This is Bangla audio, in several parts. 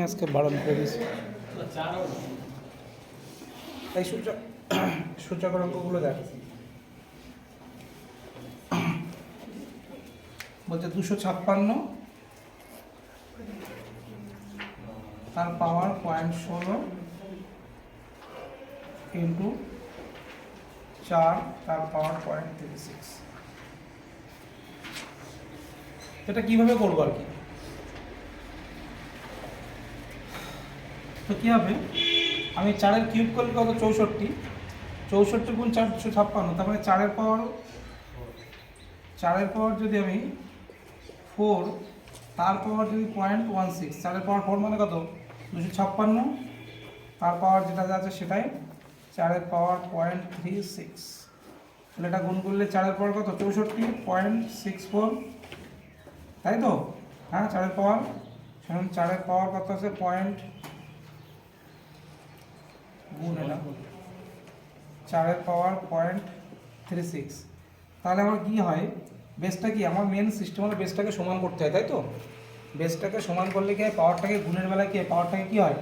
আমি আজকে বারণ করে দিয়েছি। এই সূচকের অঙ্কগুলো দেখ, বলছে 256 তার পাওয়ার 0.16 ইন্টু 4 তার পাওয়ার 0.36। এটা কিভাবে করবো আর কি? তো কী হবে, আমি 4-এর কিউব করলে কত? 64, 64 গুণ 4 256, তার মানে 4-এর পাওয়ার যদি আমি 4 তার পাওয়ার যদি 0.16, 4-এর পাওয়ার 4 মানে কত? 256, তার পাওয়ার যেটা আছে সেটাই 4-এর পাওয়ার 0.36। তাহলে এটা গুণ করলে 4-এর পাওয়ার কত? 64.64, তাই তো? হ্যাঁ, 4-এর পাওয়ার, সেখানে 4-এর পাওয়ার কত আছে? গুণ এটা 4-এর পাওয়ার 0.36। তাহলে আমার কি হয়, বেসটা কি, আমার মেন সিস্টেম হলো বেসটাকে সমান করতে হয়, তাই তো? বেসটাকে সমান করলে কি হয়, পাওয়ারটাকে গুণের বেলায় কি হয়, পাওয়ারটাকে কি হয়,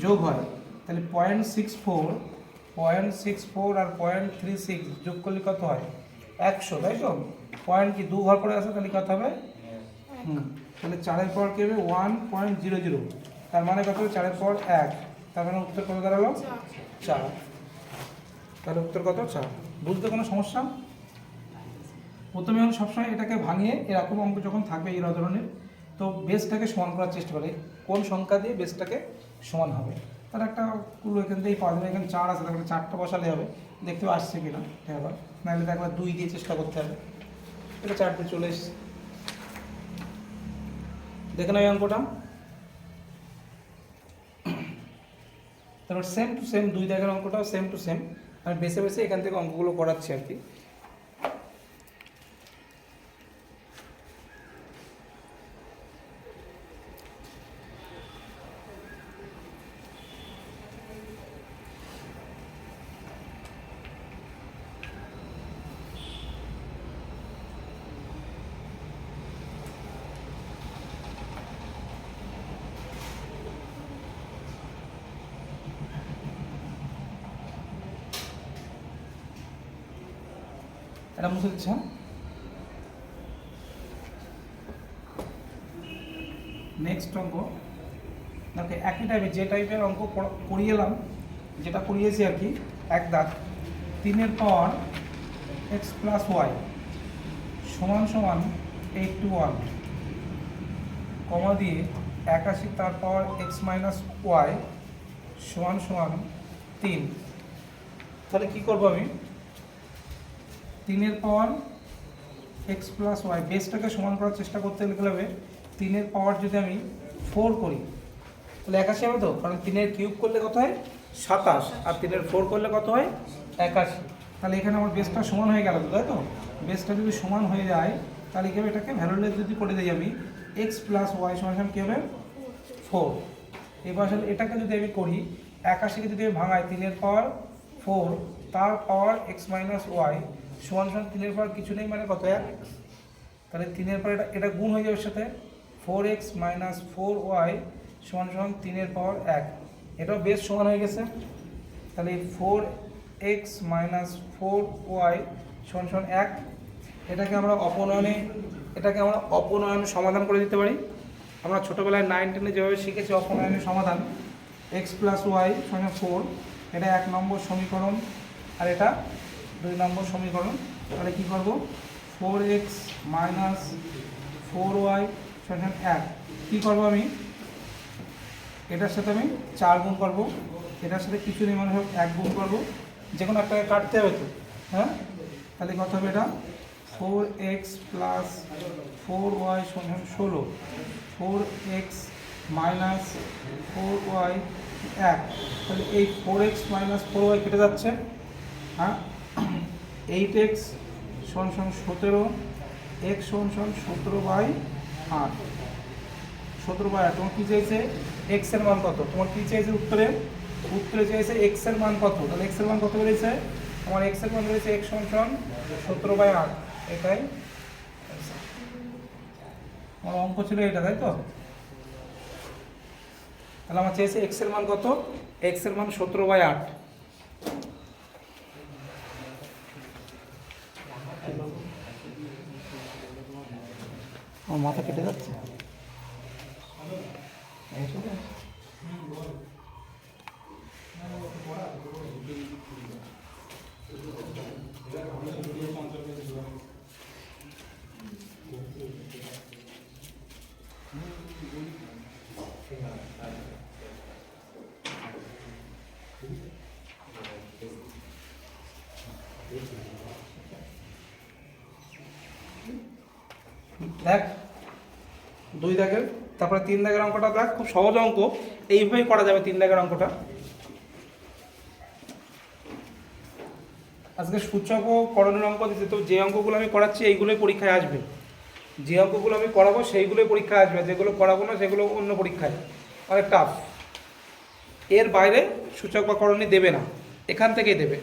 যোগ হয়। তাহলে 0.64 আর 0.36 যোগ করলে কত হয়? 100, তাই তো? পয়েন্ট কি 2 ঘর করে আছে, তাহলে কত হবে? তাহলে 4-এর পাওয়ার কি হবে? 1.00, তার মানে কত হবে? 4-এর পাওয়ার 1, তার মানে উত্তর কত দাঁড়ালো? 4। তাহলে উত্তর কত? 4। বুঝতে কোনো সমস্যা? প্রথমে আমি সবসময় এটাকে ভাঙিয়ে এরকম অঙ্ক যখন থাকবে এই ধরনের, তো বেসটাকে সমান করার চেষ্টা করে কোন সংখ্যা দিয়ে বেসটাকে সমান হবে। তার একটা কুলো এখান থেকেই পাওয়া যাবে। এখানে 4 আছে, তাহলে 4টা বসালে হবে, দেখতে আসছে কিনা একবার, নাহলে একবার 2 দিয়ে চেষ্টা করতে হবে। এটা 4 দিয়ে চলে এসছে, দেখে নাও এই অঙ্কটা। তারপর সেম টু সেম 2 দাগের অঙ্কটাও সেম টু সেম, আমি বেছে বেছে এখান থেকে অঙ্কগুলো করাচ্ছি আর কি। এটা মুছে দিচ্ছি। নেক্সট অঙ্ক দেখো, একই টাইপের যে টাইপের অঙ্ক করিয়ে এলাম, যেটা করিয়েছি আর কি, এক দাগ 3-এর পাওয়ার x প্লাস ওয়াই সমান সমান 81, কমা দিয়ে 81 তার পাওয়ার x মাইনাস ওয়াই সমান সমান 3। তাহলে কী করবো আমি? 3-এর পাওয়ার x প্লাস ওয়াই, বেসটাকে সমান করার চেষ্টা করতে গেলে 3-এর পাওয়ার যদি আমি 4 করি তাহলে 81 হবে তো, কারণ 3-এর কিউব করলে কত হয়? 27, আর 3-এর 4 করলে কত হয়? 81। তাহলে এখানে আমার বেসটা সমান হয়ে গেল তো, তাই তো? বেসটা যদি সমান হয়ে যায় তাহলে কী হবে, এটাকে ভ্যালুলেস যদি করে দিই আমি, x প্লাস ওয়াই সমান কী হবে? 4। এবার আসলে এটাকে যদি আমি করি, 81কে যদি আমি ভাঙাই, 3-এর পাওয়ার 4 তার পাওয়ার x মাইনাস ওয়াই সমান সমান 3-এর পাওয়ার কিছু নেই, মানে কত? 1। তাহলে 3-এর পাওয়ার এটা গুণ হয়ে যাবে সাথে 4x মাইনাস 4y সমান সমান 3-এর পাওয়ার 1। এটাও বেশ সমান হয়ে গেছে। তাহলে 4x মাইনাস 4y সমান সমান 1। এটাকে আমরা অপনয়নে সমাধান করে দিতে পারি। আমরা ছোটোবেলায় 9, 10-এ যেভাবে শিখেছি অপনয়নের সমাধান, x প্লাস ওয়াই সমান 4, এটা 1 নম্বর সমীকরণ, আর এটা 2 নম্বর সমীকরণ। তাহলে কী করবো? 4x মাইনাস 4y সমান 1। কী করবো আমি? এটার সাথে আমি 4 গুণ করবো, এটার সাথে কিছু নেই মানে 1 গুণ করবো, যে কোনো একটাকে কাটতে হবে তো, হ্যাঁ? তাহলে কত হবে এটা? 4x প্লাস 4y সমান 16, 4x মাইনাস 4y 1। তাহলে এই 4x মাইনাস 4y কেটে যাচ্ছে, হ্যাঁ? 8x সমান সমান 17, x সমান সমান 17/8, 17/8। তোমার কী চাইছে? x এর মান কত? তোমার কী চাইছে উত্তরে চাইছে x এর মান কত? তাহলে x এর মান কত বেরিয়েছে? আমার x এর মান বেরিয়েছে x সমান সমান 17/8। এটাই আমার অঙ্ক ছিল, এটা, তাই তো? তাহলে আমার চেয়েছে এক্স এর মান কত, এক্স এর মান 17/8। আমার মাথা কেটে যাচ্ছে। দেখ 2 দাগের, তারপরে 3 দাগের অঙ্কটা দেখ, খুব সহজ অঙ্ক, এইভাবেই করা যাবে 3 দাগের অঙ্কটা। আজকে সূচক ও করণের অঙ্ক দিতে, তো যে অঙ্কগুলো আমি করাচ্ছি এইগুলোই পরীক্ষায় আসবে, যে অঙ্কগুলো আমি করাবো সেইগুলোই পরীক্ষায় আসবে, যেগুলো করাবো না সেগুলো অন্য পরীক্ষায়, অনেক টাফ। এর বাইরে সূচক বা করণী দেবে না, এখান থেকেই দেবে।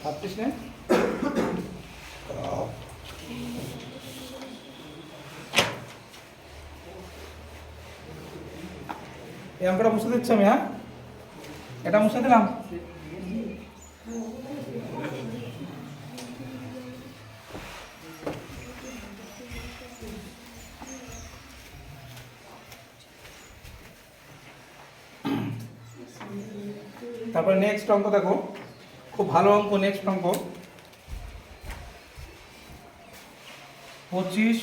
ভাবছিস না এই অঙ্কটা মুছে দিচ্ছি আমি, হ্যাঁ এটা মুছে দিলাম। তারপরে নেক্সট অঙ্ক দেখো, খুব ভালো অঙ্ক, নেক্সট অঙ্ক 25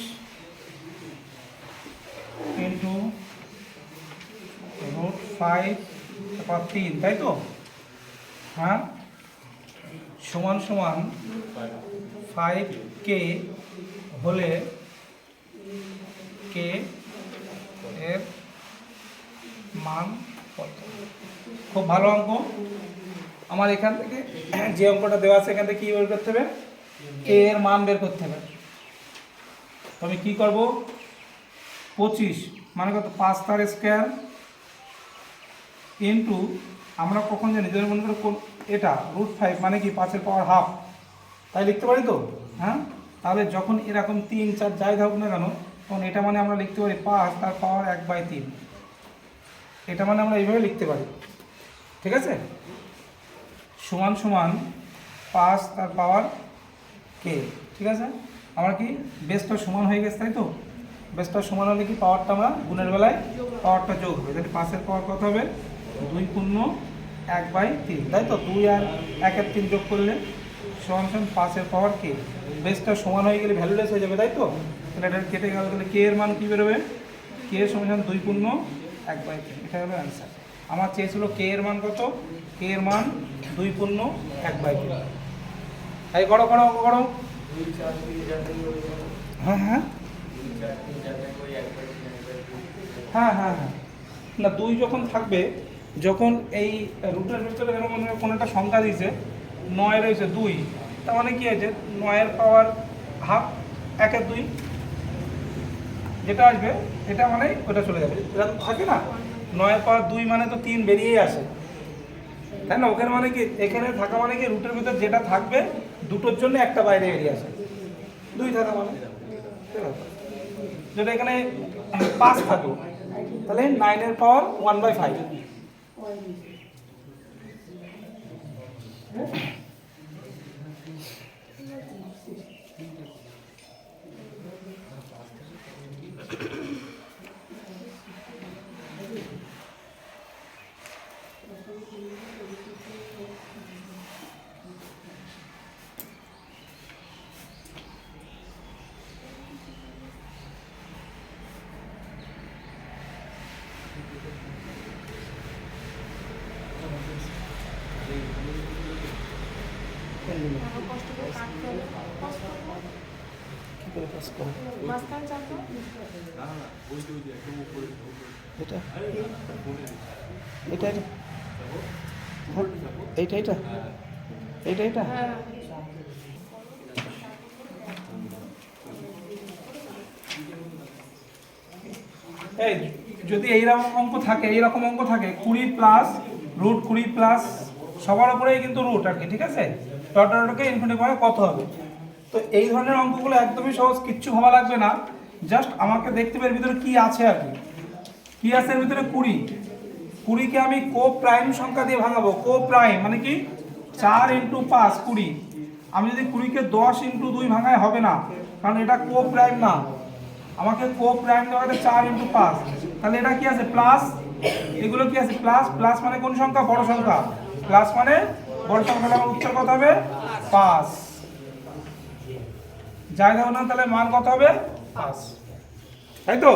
ইন্টু √5 তারপর 3, তাই তো? হ্যাঁ, সমান সমান 5k হলে k এর মান কত? খুব ভালো অঙ্ক। আমার এখান থেকে যে অঙ্কটা দেওয়া আছে এখান থেকে কী বের করতে হবে, কে এর মান বের করতে হবে। তো আমি কী করবো, 25 মানে কত, 5 তার স্কোয়ার ইন্টু, আমরা কখন জানি যদি মনে করো কোন এটা √5 মানে কি 5 এর পাওয়ার হাফ, তাই লিখতে পারি তো? হ্যাঁ, তাহলে যখন এরকম 3, 4 যাই থাকুক না কেন, তখন এটা মানে আমরা লিখতে পারি 5 তার পাওয়ার 1/3, এটা মানে আমরা এইভাবে লিখতে পারি, ঠিক আছে? সমান সমান 5 তার পাওয়ার কে, ঠিক আছে? আমার কি বেসটা সমান হয়ে গেছে, তাই তো? বেসটা সমান হলে কি পাওয়ারটা আমরা গুণের বেলায় পাওয়ারটা যোগ হবে, তাহলে 5 এর পাওয়ার কত হবে, 2 পূর্ণ 1/3, তাই তো? 2 আর 1 আর 3 যোগ করলে সমান সমান 5 এর পাওয়ার কে। বেসটা সমান হয়ে গেলে ভ্যালুলেস হয়ে যাবে, তাই তো? তাহলে এটা কেটে গেল, তাহলে কে এর মান কী বেরোবে, কে সমান সমান 2 পূর্ণ 1/3, এটা হলো অ্যান্সার। আমার চেয়েছিল কে এর মান কত, কে এর মান 2 পূর্ণ 1/3। এই করো করো অঙ্ক করো। হ্যাঁ হ্যাঁ হ্যাঁ হ্যাঁ হ্যাঁ, না 2 যখন থাকবে, যখন এই রুটের ভিতরে কোনো একটা সংখ্যা দিয়েছে 9 রয়েছে 2, তার মানে কি আছে, 9 এর পাওয়ার হাফ 1 এর 2, যেটা আসবে এটা মানে ওটা চলে যাবে, এটা তো থাকে না, 9 এর পাওয়ার 2 মানে তো 3 বেরিয়েই আসে, তাই না? ওখানে মানে কি, এখানে থাকা মানে কি রুটের ভিতর যেটা থাকবে দুটোর জন্য একটা বাইরে বেরিয়ে আসে, 2 থাকা মানে, যেটা এখানে 5 থাকে, তাহলে 9 এর পাওয়ার 1/5। কষ্ট করে কাটতে হবে, পাস করবো। কি করে পাস করো? মাঝখানে চাপো। এটা এটা এইটা এইটা এইটা এইটা হ্যাঁ। এই যদি এইরকম অঙ্ক থাকে 20 প্লাস রুট 20 প্লাস সবার উপরেই কিন্তু রুট আর কি, ঠিক আছে? ডটকে ইনফিনিটি করে কত হবে? তো এই ধরনের অঙ্কগুলো একদমই সহজ, কিচ্ছু ভাবা লাগবে না, জাস্ট আমাকে দেখতে হবে এর ভিতরে কি আছে আর কি। কি আছে এর ভিতরে? 20কে আমি কো প্রাইম সংখ্যা দিয়ে ভাঙাবো। কো প্রাইম মানে কি? 4 × 5 20। আমি যদি 20কে 10 × 2 ভাঙাই হবে না, কারণ এটা কো প্রাইম না। আমাকে কো প্রাইম দেওয়া আছে 4 × 5। তাহলে এটা কি আছে? প্লাস। এগুলো কি আছে? প্লাস। প্লাস মানে কোন সংখ্যা? বড় সংখ্যা। প্লাস মানে বড় সংখ্যা। আমার উত্তর কত হবে? 5। জায়গা না, তাহলে মান কত হবে? 5। তাই তো?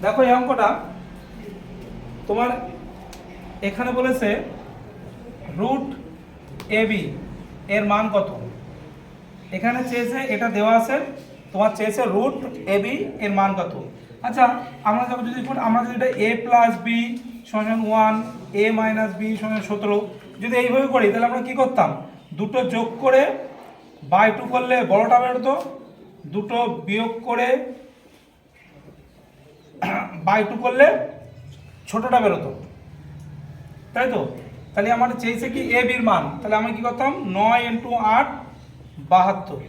দেখো এই অঙ্কটা তোমার এখানে বলেছে রুট এবি এর মান কত। এখানে চেয়েছে, এটা দেওয়া আছে, তোমার চেয়েছে রুট এবি এর মান কত। আচ্ছা, আমরা যখন যদি এটা a প্লাস বি সমান 1, a মাইনাস বি সমান 17 যদি এইভাবে করি, তাহলে আমরা কি করতাম? দুটো যোগ করে বাই 2 করলে বড়টা বেরোতো, দুটো বিয়োগ করে বাই 2 করলে ছোটটা বেরোতো, তাই তো? তাহলে আমার চেয়েছে কি এ বির মান, তাহলে আমি কি করতাম? 9 × 8 72।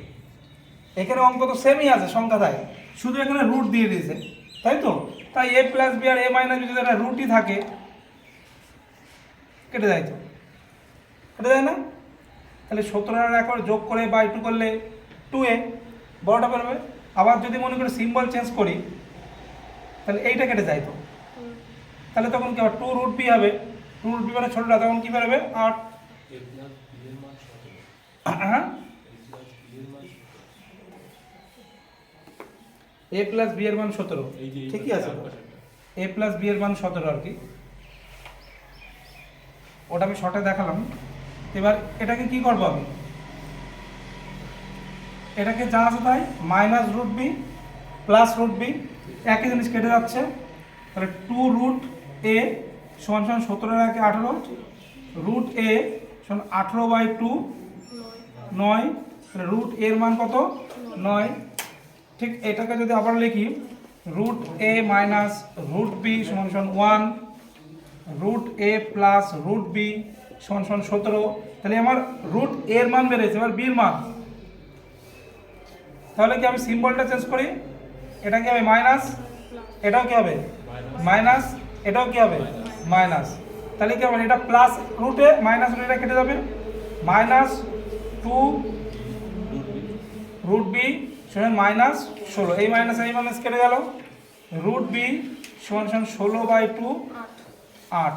এখানে অঙ্ক তো সেমই আছে সংখ্যাটায়, শুধু এখানে রুট দিয়ে দিয়েছে, তাই তো? তাই এ প্লাস বি আর এ মাইনাস বি যদি একটা রুটই থাকে, কেটে যায় তো, কেটে যায় না? তাহলে 17 একবার যোগ করে বাই 2 করলে 2a বড়টা বেরোবে। আবার যদি মনে করি সিম্বল চেঞ্জ করি, তাহলে এইটা কেটে যায় তো, তাহলে তখন কি হবে? 2 রুট বি হবে। 2 রুট বি মানে ছোটটা, তখন কি বেরোবে? 8। হ্যাঁ, a প্লাস বি এর মান 17, ঠিকই আছে। a প্লাস বি এর মান 17 আর কি, ওটা আমি শর্টে দেখালাম। এবার এটাকে কি করবো আমি? এটাকে যা আছে তাই minus root B plus root B, একই জিনিস কেটে যাচ্ছে। তাহলে 2 রুট এ সমান 17 এর 18, রুট এ সমান 18/2 9। তাহলে রুট এর মান কত? 9। ঠিক এটাকে যদি আবার লিখি, রুট এ মাইনাস রুট বি সমান 1, রুট এ প্লাস রুট বি সমান 17। তাহলে আমার রুট এর মান বেড়েছে, এবার বির মান। তাহলে কি আমি সিম্বলটা চেঞ্জ করি, এটা কি হবে? মাইনাস, এটাও কি হবে? মাইনাস, এটাও কি হবে? মাইনাস। তাহলে কি হবে? এটা প্লাস রুটে মাইনাস রুটে কেটে যাবে। মাইনাস 2 রুট বি সমান মাইনাস 16, এই মাইনাস কেটে গেল। রুট বি সমান 16/2 8।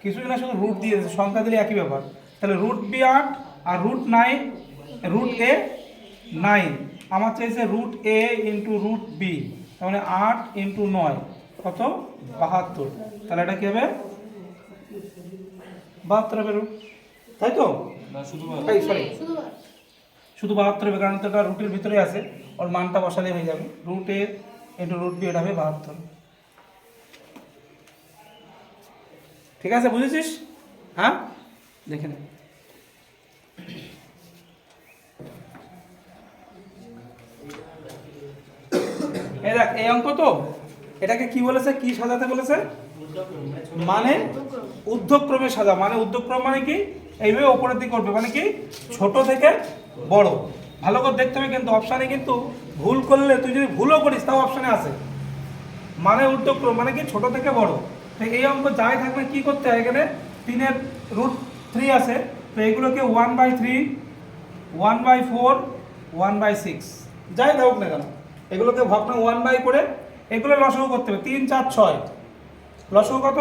কিছুই না, শুধু রুট দিয়েছে, সংখ্যা দিলে একই ব্যাপার। তাহলে রুট বি 8 আর রুট 9, রুট এ 9। আমার চাইছে রুট এ ইন্টু রুট বি, তার মানে 8 × 9 কত? 72। তাহলে এটা কি হবে? 72 হবে রুট, তাই তো? সরি, শুধু 72 হবে, কারণ তো এটা রুটের ভিতরে আছে, ওর মানটা বসালে হয়ে যাবে। রুট এ ইন্টু রুট বি, এটা হবে 72। ঠিক আছে, বুঝেছিস? হ্যাঁ, দেখে নে। এই দেখ, এই অঙ্ক তো, এটাকে কি বলেছে? কি সাজাতে বলেছে? মানে ঊর্ধ্বক্রমে সাজা। মানে ঊর্ধ্বক্রম মানে কি? এইভাবে উপরের দিকে করবে, মানে কি? ছোট থেকে বড়। ভালো করে দেখতে হবে কিন্তু, অপশানে কিন্তু ভুল করলে, তুই যদি ভুলও করিস তাও অপশানে আছে। মানে ঊর্ধ্বক্রম মানে কি? ছোট থেকে বড়। তো এই অঙ্ক যাই থাকবে কি করতে হয়? এখানে 3 এর রুট 3 আছে, তো এগুলোকে 1/3, 1/4, 1/6 যাই থাকুক না কেন, এগুলোকে ভাবনা 1/, করে এগুলো লসাগু করতে হবে। 3 4 6, লসাগু কত?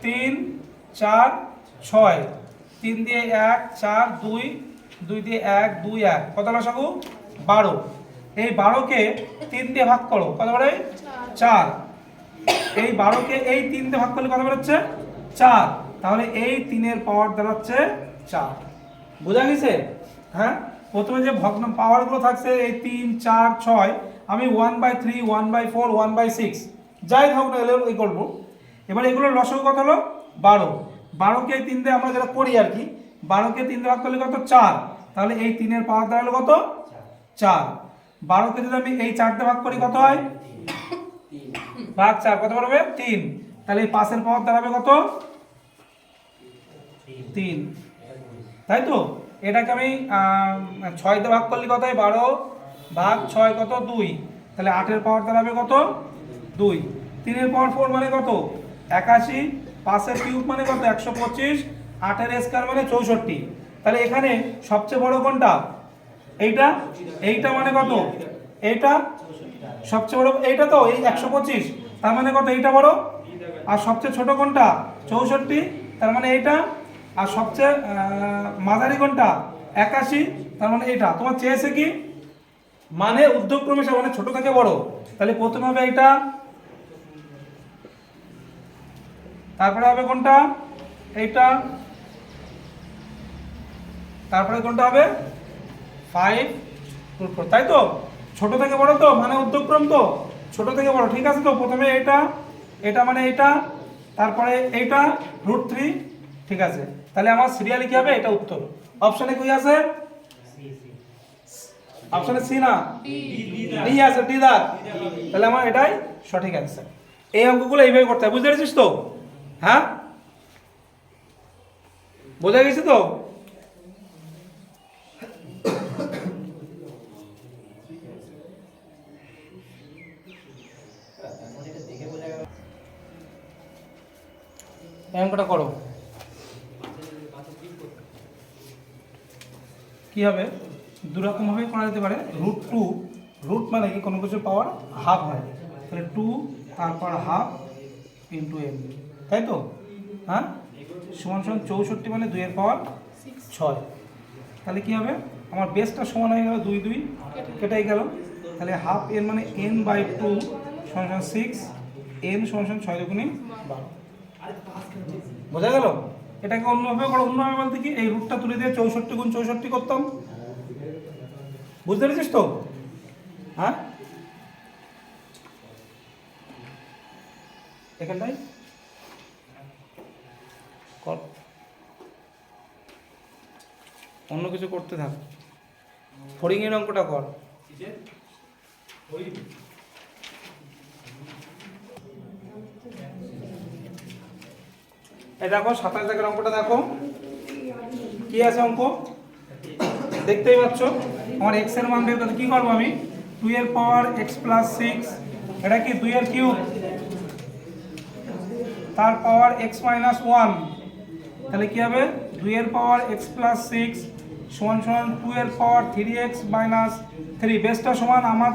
3 4 6, 3 দিয়ে 1 4 2, 2 দিয়ে 1 2 1, কত লসাগু? 12। এই 12কে 3 দিয়ে ভাগ করো, কত বলে 4। এই 12কে এই 3 দিয়ে ভাগ করলে কত বেরোচ্ছে 4, তাহলে এই 3-এর পাওয়ার দাঁড়াচ্ছে 4। বোঝা গেছে? হ্যাঁ, প্রথমে যে ভগ্ন পাওয়ারগুলো থাকছে এই 3, 4, 6, আমি 1/3, 1/4, 1/6 যাই থাকুক না এগুলো এই করবো। এবার এগুলোর লসাগু কত হলো 12। 12কে এই 3 দিয়ে আমরা যেটা করি আর কি, 12কে 3 দিয়ে ভাগ করলে কত 4, তাহলে এই 3-এর পাওয়ার দাঁড়ালো কত 4। 12কে যদি আমি এই 4 দিয়ে ভাগ করি কত হয় ভাগ 4, কত পারবে 3, তাহলে এই 5-এর পাওয়ার দাঁড়াবে কত 3, তাই তো? এটাকে আমি 6 দিয়ে ভাগ করলে কত হয় 12 ভাগ 6 কত 2, তাহলে 8-এর পাওয়ার দাঁড়াবে কত 2। 3-এর পাওয়ার 4 মানে কত 81, 5-এর কিউব মানে কত 125, 8-এর স্কয়ার মানে 64। তাহলে এখানে সবচেয়ে বড় কোনটা এইটা, এইটা মানে কত এইটা সবচেয়ে বড়, এইটা তো এই 125, তার মানে কত এইটা বড়। আর সবচেয়ে ছোট কোনটা 64, তার মানে এইটা। আর সবচেয়ে মাঝারি কোনটা 81, তার মানে এইটা। তোমার চেয়েছে কি মানে ঊর্ধ্বক্রমে মানে ছোট থেকে বড়, তাহলে প্রথমে হবে এইটা, তারপরে হবে কোনটা এইটা, তারপরে কোনটা হবে 5 √4, তাই তো? ছোট থেকে বড় তো মানে ঊর্ধ্বক্রম তো ছোট থেকে বড়, ঠিক আছে তো? প্রথমে এটা, এটা মানে এটা, তারপরে এইটা √3, ঠিক আছে? তাহলে আমার সিরিয়ালি কি হবে এটা উত্তর। অপশনে কি আছে অপশনে সি না ডি আছে, ডি দা, তাহলে আমার এটাই সঠিক অ্যান্সার। এই অঙ্কগুলো এইভাবে করতে হয়, বুঝতে পেরেছিস তো? হ্যাঁ, বোঝা গেছে তো? অঙ্কটা করো, কি হবে দুরকম ভাবে করা যেতে পারে। √2, রুট মানে কি কোনো কিছুর পাওয়ার হাফ হয়, তাহলে 2 তারপর হাফ ইন্টু m, তাই তো? হ্যাঁ, সমান সমান 64 মানে 2-এর পাওয়ার 6। তাহলে কি হবে আমার বেসটা সমান হয়ে গেল 2 2 কেটে গেল, তাহলে হাফ n মানে n/2 সমান সমান 6, n সমান সমান 6 দুগুণে 12। বোঝা গেল? এটাকে অন্যভাবে করো, অন্যভাবে বলতে কি এই রুটটা তুলে দিয়ে 64 গুণ 64 করতাম, বুঝতে পেরেছিস তো? হ্যাঁ, এখানটাই কর, অন্য কিছু করতে থাক, ফড়িং এর অঙ্কটা কর। এই দেখো 27 দাগের অঙ্কটা দেখো কি আছে অঙ্ক, দেখতেই পাচ্ছ। আমার x এর মান বের করতে কি করব আমি 2 এর পাওয়ার x + 6, এটা কি 2 এর কিউব, তার পাওয়ার x - 1, তাহলে কি হবে 2 এর পাওয়ার x + 6 সমান সমান 2 এর পাওয়ার 3x - 3, বেসটা সমান আমার,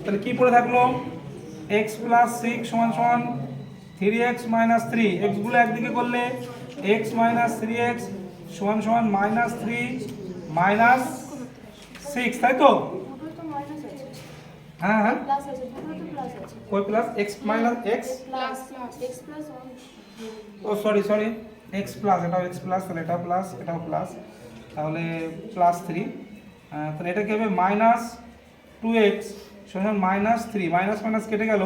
তাহলে কি পড়ে থাকলো x + 6 সমান সমান 3x - 3, x গুলো একদিকে করলে x - 3x সমান সমান -3 - 6, তাই তো? দুটো তো মাইনাস আছে, হ্যাঁ হ্যাঁ, প্লাস আছে, দুটো তো প্লাস আছে, কই plus x - x, plus x + 1, ও সরি সরি x প্লাস, এটাও x প্লাস, তাহলে এটাও প্লাস এটাও প্লাস, তাহলে +3, তাহলে এটা কি হবে -2x সমান -3, মাইনাস মাইনাস কেটে গেল,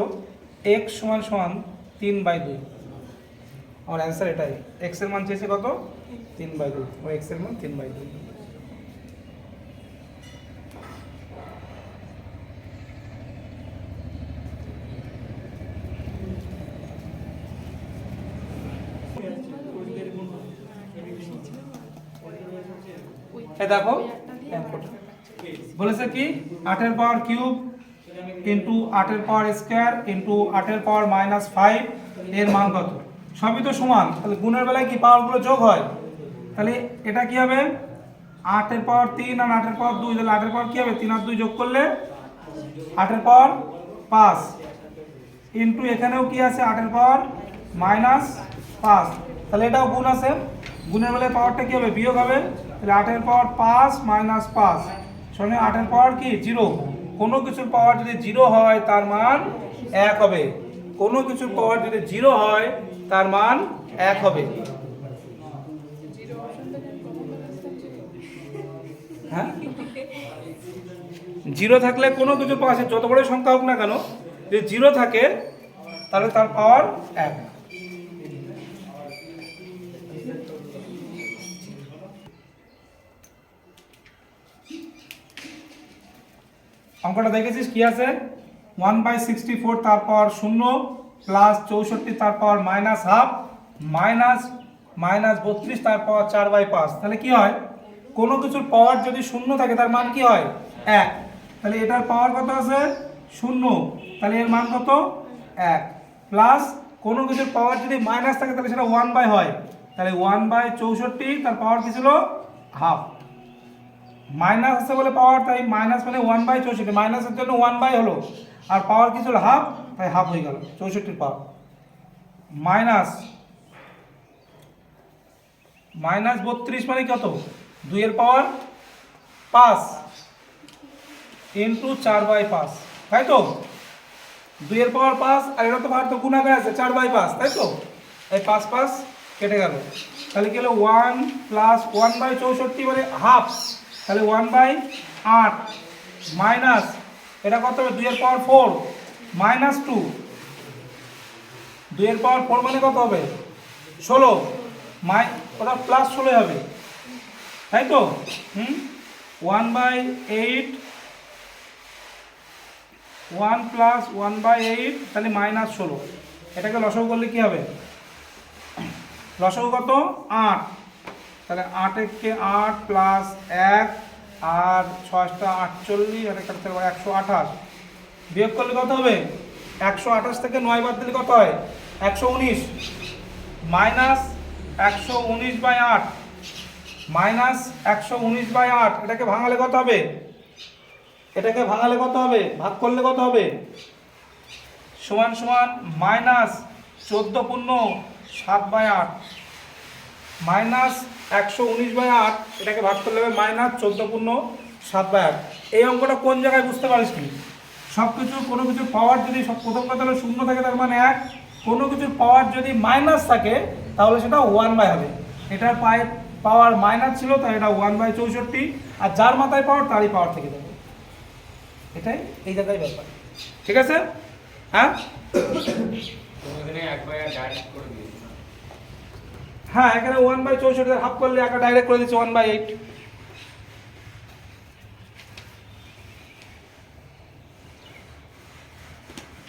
x সমান সমান 3/2। আমার অ্যান্সার এটাই, x এর মান চেয়েছে কত 3/2, ও x এর মান 3/2। এই দেখো বলেছে কি 8 এর পাওয়ার কিউব ইন্টু 8 এর পাওয়ার স্কয়ার ইন্টু 8 এর পাওয়ার -5 এর মান কত? সবই তো সমান, তাহলে গুণের বেলায় কি পাওয়ারগুলো যোগ হয়, তাহলে এটা কি হবে 8 এর পাওয়ার 3 আর 8 এর পাওয়ার 2, তাহলে 8 এর পাওয়ার কি হবে 3 আর 2 যোগ করলে 8 এর পাওয়ার 5 ইন্টু এখানেও কি আছে 8 এর পাওয়ার -5, তাহলে এটাও গুণ আছে, গুণের বেলায় পাওয়ারটা কি হবে বিয়োগ হবে, তাহলে 8 এর পাওয়ার 5 - 5 সঙ্গে 8 এর পাওয়ার কি 0। কোনো কিছুর পাওয়ার যদি 0 হয় তার মান 1 হবে। কোনো কিছুর পাওয়ার যদি 0 হয় তার মান 1 হবে। হ্যাঁ, 0 থাকলে কোনো কিছুর পাওয়ার যত বড় সংখ্যা হোক না কেন, যদি 0 থাকে তাহলে তার পাওয়ার 1। অঙ্কটা দেখেছিস কি আছে? 1/64 তার পাওয়ার 0 প্লাস 64 তার পাওয়ার -½ মাইনাস 32 তার পাওয়ার 4/5। তাহলে কি হয়? কোনো কিছুর পাওয়ার যদি 0 থাকে তার মান কি হয়? 1। তাহলে এটার পাওয়ার কত আছে? 0। তাহলে এর মান কত? 1। প্লাস কোনো কিছুর পাওয়ার যদি মাইনাস থাকে তাহলে সেটা 1/, হয়। তাহলে 1/64 তার পাওয়ার কি ছিল? ½ মাইনাস আছে বলে পাওয়ার, তাই মাইনাস মানে 1/64, মাইনাসের জন্য 1/, হলো। আর পাওয়ার কি ছিল? ½ তাই ½ হয়ে গেল 64 পাওয়ার। মাইনাস 32 মানে কত? 2 এর পাওয়ার 5 ইন্টু 4/5, তাই তো? 2 এর পাওয়ার 5 আর এটা তো ভাগ তো গুণাকার আছে 4/5, তাই তো? এই 5 কেটে গেল। তাহলে কি হলো? 1 প্লাস 1/64 মানে ½ তাহলে 1/8 মাইনাস এটা কত হবে? 2 এর পাওয়ার 4 মাইনাস 2। 2 এর পাওয়ার 4 মানে কত হবে? 16। ওটা প্লাস 16 হবে, তাই তো? 1/8 1 প্লাস 1/8 তাহলে -16। এটাকে লসাগু করলে কি হবে? লসাগু কত? 8। তাহলে 8 কে 8 প্লাস 1 আর 6টা 48 আর একটা 128। বিয়োগ করলে কত হবে? 128 থেকে 9 বাদ দিলে কত হয়? 119 মাইনাস 119/8 মাইনাস 119/8। এটাকে ভাঙালে কত হবে? এটাকে ভাঙালে কত হবে? ভাগ করলে কত হবে? সমান সমান মাইনাস 14×7/8 মাইনাস 119/8। এটাকে ভাগ করলে হবে মাইনাস 14×7/8। এই অঙ্কটা কোন জায়গায় বুঝতে পারিস কি? সব কিছু কোনো কিছুর পাওয়ার যদি প্রথম কথা হলো 0 থাকে তার মানে 1, কোনো কিছুর পাওয়ার যদি মাইনাস থাকে তাহলে সেটা 1/, হবে। এটার পাওয়ার মাইনাস ছিল তাই এটা 1/64, আর যার মাথায় পাওয়ার তারই পাওয়ার থেকে যাবে। এটাই এই জায়গায় ব্যাপার, ঠিক আছে? হ্যাঁ হ্যাঁ, এখানে 1/64 হাফ করলে একটা ডাইরেক্ট করে দিচ্ছে 1/8।